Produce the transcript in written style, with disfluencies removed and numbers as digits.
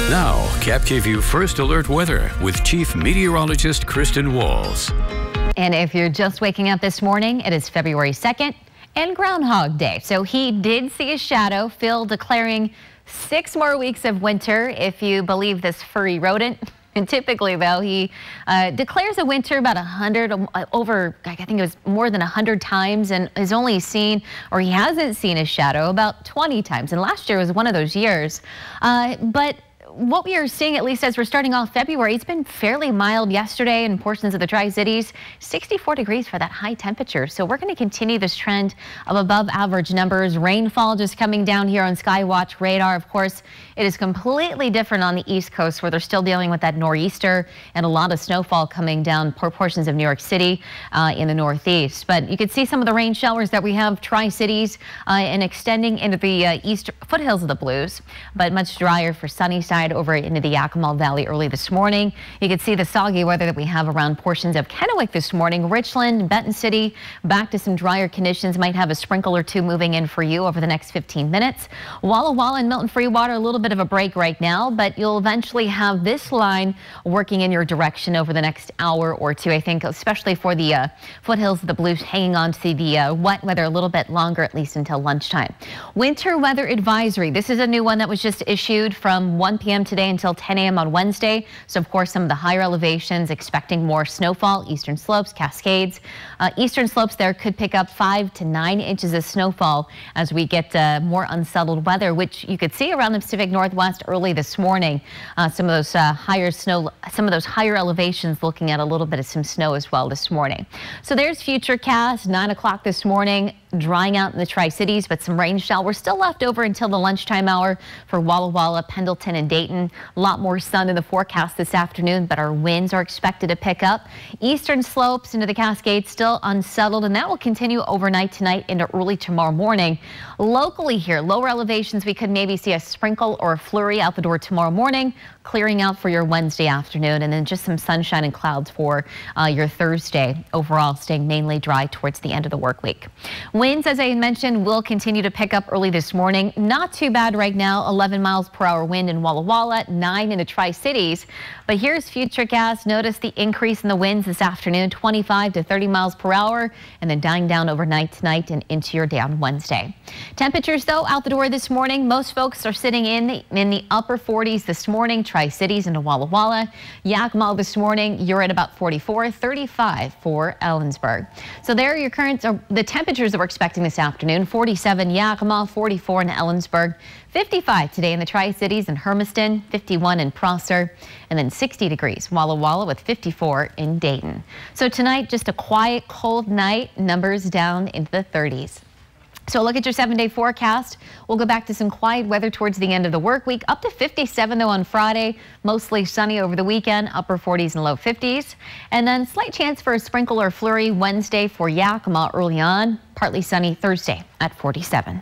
Now, Cap gave you first alert weather with Chief Meteorologist Kristin Walls. And if you're just waking up this morning, it is February 2nd and Groundhog Day. So he did see a shadow. Phil declaring 6 more weeks of winter if you believe this furry rodent. And typically, though, he declares a winter about 100 over, I think it was more than 100 times, and has only seen, or he hasn't seen a shadow about 20 times. And last year was one of those years. But what we are seeing, at least as we're starting off February, it's been fairly mild yesterday in portions of the Tri-Cities, 64 degrees for that high temperature. So we're going to continue this trend of above average numbers. Rainfall just coming down here on Skywatch radar. Of course, it is completely different on the East Coast, where they're still dealing with that nor'easter and a lot of snowfall coming down portions of New York City in the Northeast. But you can see some of the rain showers that we have Tri-Cities and extending into the east foothills of the Blues, but much drier for Sunnyside over into the Yakima Valley early this morning. You can see the soggy weather that we have around portions of Kennewick this morning. Richland, Benton City, back to some drier conditions. Might have a sprinkle or two moving in for you over the next 15 minutes. Walla Walla and Milton Freewater, a little bit of a break right now, but you'll eventually have this line working in your direction over the next hour or two. I think especially for the foothills of the Blues, hanging on to the wet weather a little bit longer, at least until lunchtime. Winter weather advisory. This is a new one that was just issued from 1 p.m. today until 10 a.m. on Wednesday. So, of course, some of the higher elevations expecting more snowfall. Eastern slopes, Cascades. Eastern slopes there could pick up 5 to 9 inches of snowfall as we get more unsettled weather, which you could see around the Pacific Northwest early this morning. Some of those higher elevations looking at a little bit of some snow as well this morning. So there's Futurecast, 9 o'clock this morning. Drying out in the Tri-Cities, but some rain showers still left over until the lunchtime hour for Walla Walla, Pendleton, and Dayton. A lot more sun in the forecast this afternoon, but our winds are expected to pick up. Eastern slopes into the Cascades still unsettled, and that will continue overnight tonight into early tomorrow morning. Locally here, lower elevations, we could maybe see a sprinkle or a flurry out the door tomorrow morning, clearing out for your Wednesday afternoon, and then just some sunshine and clouds for your Thursday. Overall, staying mainly dry towards the end of the work week. Winds, as I mentioned, will continue to pick up early this morning. Not too bad right now. 11 miles per hour wind in Walla Walla, 9 in the Tri-Cities. But here's Futurecast. Notice the increase in the winds this afternoon, 25 to 30 miles per hour, and then dying down overnight tonight and into your day on Wednesday. Temperatures, though, out the door this morning. Most folks are sitting in the upper 40s this morning. Tri-Cities into Walla Walla. Yakima this morning, you're at about 44, 35 for Ellensburg. So there are your current, the temperatures that we're expecting this afternoon. 47 Yakima, 44 in Ellensburg, 55 today in the Tri-Cities and Hermiston, 51 in Prosser, and then 60 degrees Walla Walla with 54 in Dayton. So tonight, just a quiet, cold night, numbers down into the 30s. So look at your 7-day forecast. We'll go back to some quiet weather towards the end of the work week. Up to 57, though, on Friday. Mostly sunny over the weekend, upper 40s and low 50s. And then slight chance for a sprinkle or flurry Wednesday for Yakima early on. Partly sunny Thursday at 47.